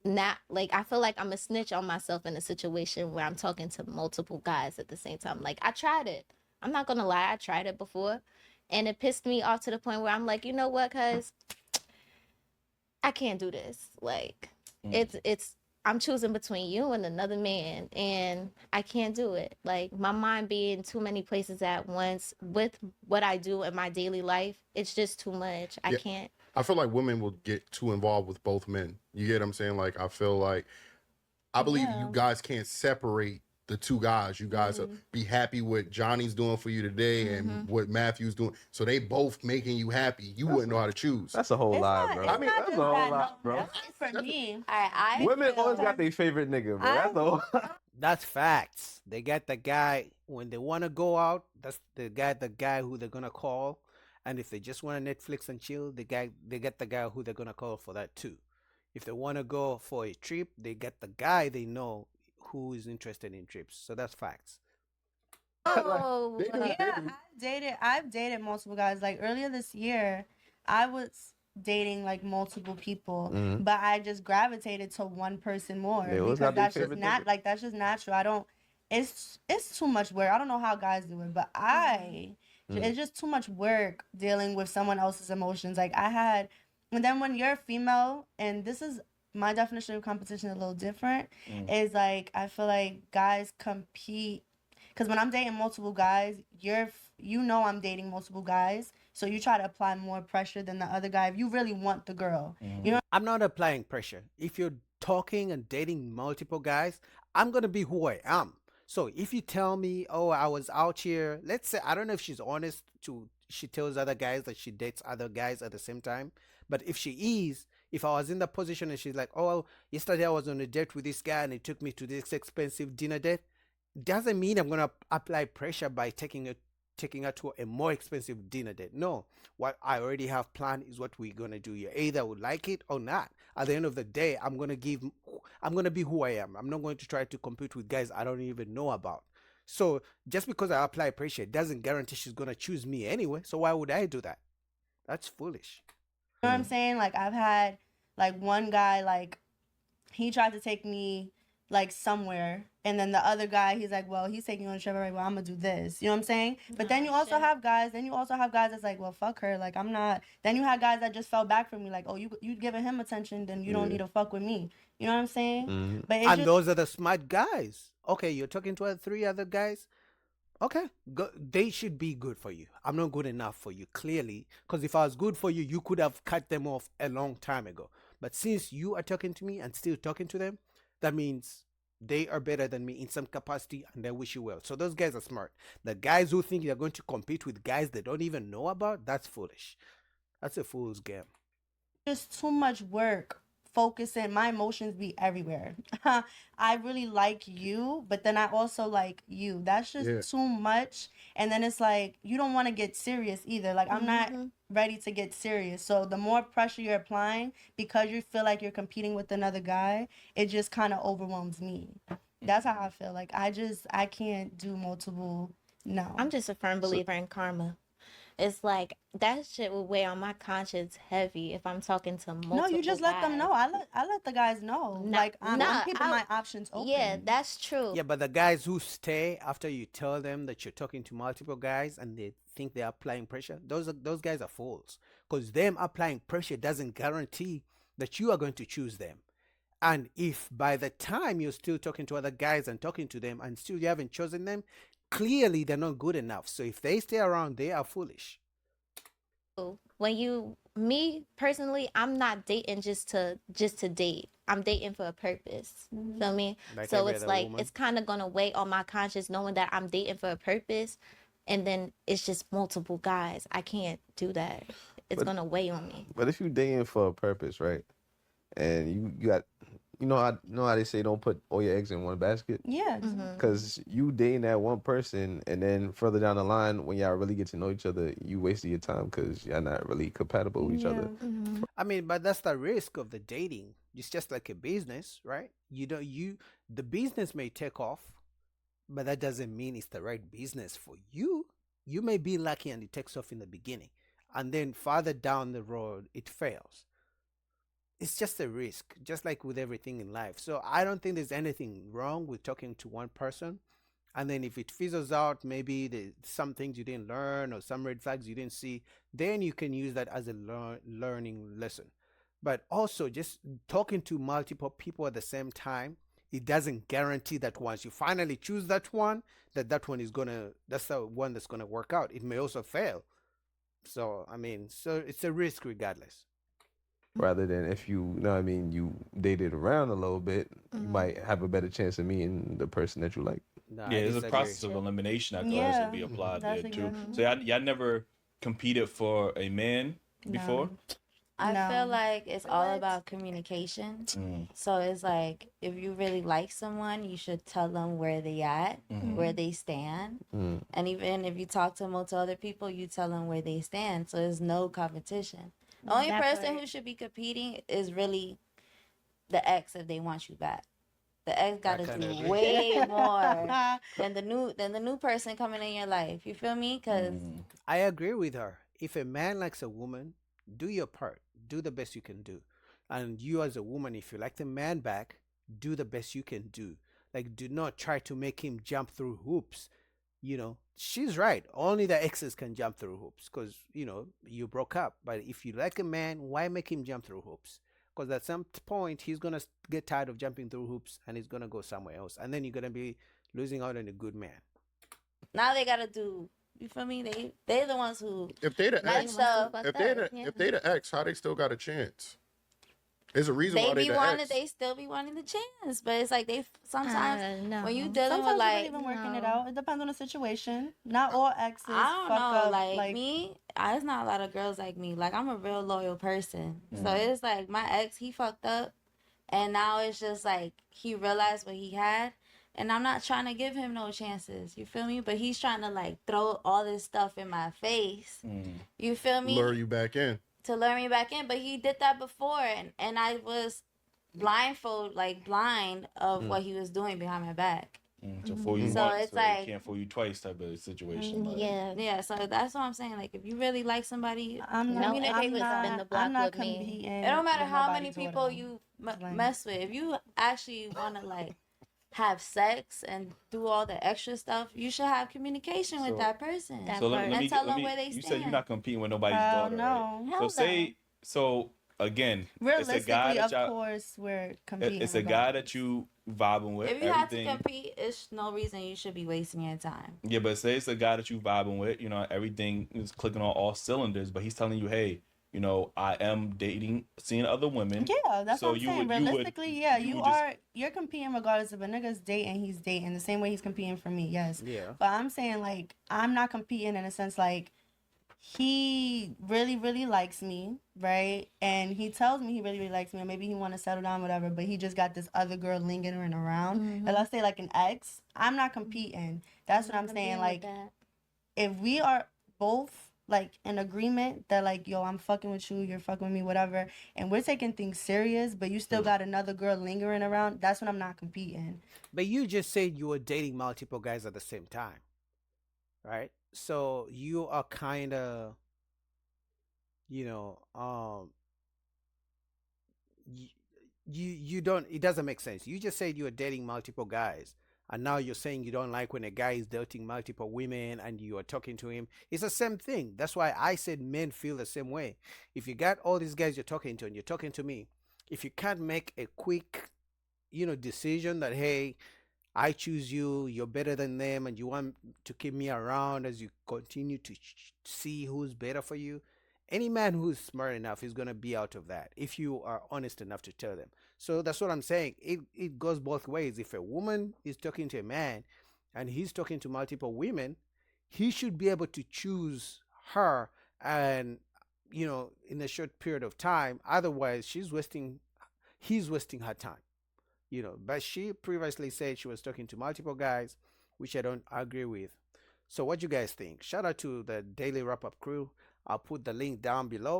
not like I feel like I'm a snitch on myself in a situation where I'm talking to multiple guys at the same time. Like I tried it. I'm not gonna lie, I tried it before, and it pissed me off to the point where I'm like, you know what, cuz I can't do this. Like it's I'm choosing between you and another man and I can't do it. Like my mind being too many places at once with what I do in my daily life, it's just too much. I Yeah, can't. I feel like women will get too involved with both men. You get what I'm saying? Like I feel like I believe you Yeah. guys can't separate the two guys. You guys Mm. be happy what Johnny's doing for you today and Mhm. what Matthew's doing. So they both making you happy. You That's wouldn't know how to choose. that's a whole It's lie, not. bro. I It's mean, not That's a just whole that. lie, No, bro. definitely for that's me. I Women always got Because their favorite nigga, bro. I That's the whole. That's facts. They get the guy when they want to go out. That's the guy who they're gonna call. And if they just want to Netflix and chill, they get the guy who they're gonna call for that too. If they want to go for a trip, they get the guy they know who is interested in trips. So that's facts. Like, oh they do. They yeah, do. I've dated multiple guys. Like earlier this year, I was dating like multiple people, mhm. but I just gravitated to one person They more always because got their that's just favorite not nigga. like that's just natural. I don't. It's too much work. I don't know how guys do it, but Mm. it's just too much work dealing with someone else's emotions. Like I had, and then when you're female, and this is my definition of competition a little different, Mm. is like I feel like guys compete because when I'm dating multiple guys, you know I'm dating multiple guys, so you try to apply more pressure than the other guy if you really want the girl. You Mhm. know? I'm not applying pressure. If you're talking and dating multiple guys, I'm going to be who I am. So if you tell me, oh, I was out here, let's say, I don't know if she's honest she tells other guys that she dates other guys at the same time. But if she is, if I was in that position and she's like, oh, yesterday I was on a date with this guy and he took me to this expensive dinner date, doesn't mean I'm gonna apply pressure by taking her to a more expensive dinner date. No, what I already have planned is what we're gonna do. You either would like it or not. At the end of the day, I'm gonna be who I am. I'm not going to try to compete with guys I don't even know about. So just because I apply pressure doesn't guarantee she's gonna choose me anyway. So why would I do that? That's foolish. You know what I'm Mm. saying? Like I've had like one guy like he tried to take me like somewhere and then the other guy he's like, well, he's taking you on a trip, alright, well, I'm gonna do this, you know what I'm saying? But then Oh, you also have guys that's like, well, fuck her, like I'm not. Then you had guys that just fell back for me, like, oh, you giving him attention, then you don't Yeah. need to fuck with me, you know what I'm saying? Mhm. But it's And just those are the smart guys. Okay, you're talking to three other guys. Okay, they should be good for you. I'm not good enough for you, clearly. Because if I was good for you, you could have cut them off a long time ago. But since you are talking to me and still talking to them, that means they are better than me in some capacity and they wish you well. So those guys are smart. The guys who think they're going to compete with guys they don't even know about, that's foolish. That's a fool's game. just too much work focusing. My emotions be everywhere. I really like you, but then I also like you. That's just Yeah. too much. And then it's like you don't want to get serious either. Like I'm not mm-hmm. ready to get serious. So the more pressure you're applying because you feel like you're competing with another guy, it just kind of overwhelms me. That's how I feel. Like I can't do multiple. No. I'm just a firm So believer in karma. It's like that shit will weigh on my conscience heavy if I'm talking to No, you multiple just let them guys. know. I let the guys know. Nah, Like I'm nah, keeping I my options yeah, open. that's true. Yeah, but the guys who stay after you tell them that you're talking to multiple guys and they think they're applying pressure, those guys are fools. Because them applying pressure doesn't guarantee that you are going to choose them. And if by the time you're still talking to other guys and talking to them and still you haven't chosen them, clearly they're not good enough. So if they stay around, they are foolish. When you me personally, I'm not dating just to date. I'm dating for a purpose. Mhm. Feel me? Like So every it's other like woman. it's kind of gonna weigh on my conscience knowing that I'm dating for a purpose, and then it's just multiple guys. I can't do that. It's But gonna weigh on me. but if you dating for a purpose, right? And you got you know how they say don't put all your eggs in one basket? Yeah, Mm-hmm. exactly. Cause you dating that one person, and then further down the line, when y'all really get to know each other, you wasted your time because y'all not really compatible with each other. Yeah. Mm-hmm. I mean, but that's the risk of the dating. It's just like a business, right? The business may take off, but that doesn't mean it's the right business for you. You may be lucky and it takes off in the beginning, and then farther down the road it fails. it's just a risk, just like with everything in life. So I don't think there's anything wrong with talking to one person. And then if it fizzles out, maybe there's some things you didn't learn or some red flags you didn't see, then you can use that as a learning lesson. But also, just talking to multiple people at the same time, it doesn't guarantee that once you finally choose that one, that one is gonna, that's the one that's gonna work out. It may also fail. So I mean, so it's a risk regardless. Rather than if you know what I mean, you dated around a little bit, you Mhm. might have a better chance of meeting the person that you like. No, Yeah, I there's a disagree. process of elimination that could Yeah, also be applied that's there too. exactly. So y'all never competed for a man before? No. I No. feel like it's all What? about communication. Mm, So it's like if you really like someone, you should tell them where they at, mhm. where they stand. Mm. And even if you talk to multiple other people, you tell them where they stand. So there's no competition. The only That person part. who should be competing is really the ex if they want you back. The ex got to kinda do agree. way more than the new person coming in your life. You feel me? Cause Mm. I agree with her. If a man likes a woman, do your part. Do the best you can do. And you as a woman, if you like the man back, do the best you can do. Like, do not try to make him jump through hoops. You know, she's right. Only the exes can jump through hoops because, you know, you broke up. But if you like a man, why make him jump through hoops? Because at some point, he's going to get tired of jumping through hoops and he's going to go somewhere else. And then you're going to be losing out on a good man. now they gotta do. You feel me? They're the ones who. If they the Like, ex, so if they the ex, how they still got a chance? There's a reason They why they be the wanting, ex. they still be wanting the chance, but it's like they sometimes No. when you dealing Sometimes with people like even working it no. out. It depends on the situation. Not all exes. I don't fuck know, up, like me, it's not a lot of girls like me. Like I'm a real loyal person, so Mm. it's like my ex, he fucked up, and now it's just like he realized what he had, and I'm not trying to give him no chances. You feel me? But he's trying to like throw all this stuff in my face. Mm. You feel me? Lure you back in. To lure me back in, but he did that before, and I was blind of what he was doing behind my back. Mm. So fool you So once, it's so like- they can't fool you twice type of situation. Like, Yeah. Yeah, so that's what I'm saying. Like, if you really like somebody, I'm No not. communicate I'm with not, spin the block I'm not with me. competing. it don't matter with how many nobody's people order. you Like- mess with. If you actually want to like have sex and do all the extra stuff, you should have communication with So- that person. That So part. let And me, tell let them me where they you said you're stand. not competing with nobody's Hell daughter, right? no. Hell So say, so again, it's a guy Realistically, that of y'all, course, we're competing. it's a guy that you vibing with. If you have to everything. compete, it's no reason you should be wasting your time. Yeah, but say it's a guy that you vibing with, you know, everything is clicking on all cylinders, but he's telling you, hey, you know, I am dating, seeing other women. Yeah, that's So what I'm you saying. would- you would- Realistically, yeah, you you would just- are. You're competing regardless if a nigga's dating, he's dating the same way he's competing for me. Yes, Yeah. but I'm saying like I'm not competing in a sense like he really really likes me, right? And he tells me he really really likes me, or maybe he want to settle down, whatever. But he just got this other girl lingering around. Mhm. And let's say like an ex, I'm not competing. That's what I'm saying. Like if we are both like in agreement that like yo I'm fucking with you, you're fucking with me, whatever, and we're taking things serious, but you still got another girl lingering around, that's when I'm not competing. But you just said you were dating multiple guys at the same time, right? So you are kind of, you know, you don't. It doesn't make sense. You just said you were dating multiple guys, and now you're saying you don't like when a guy is dating multiple women and you are talking to him. It's the same thing. That's why I said men feel the same way. If you got all these guys you're talking to and you're talking to me, if you can't make a quick, you know, decision that hey, I choose you, you're better than them, and you want to keep me around as you continue to see who's better for you. Any man who's smart enough is going to be out of that if you are honest enough to tell them. So that's what I'm saying. It goes both ways. If a woman is talking to a man and he's talking to multiple women, he should be able to choose her and, you know, in a short period of time. Otherwise, he's wasting her time. You know, but she previously said she was talking to multiple guys, which I don't agree with. So what you guys think? Shout out to the Daily Wrap Up crew. I'll put the link down below.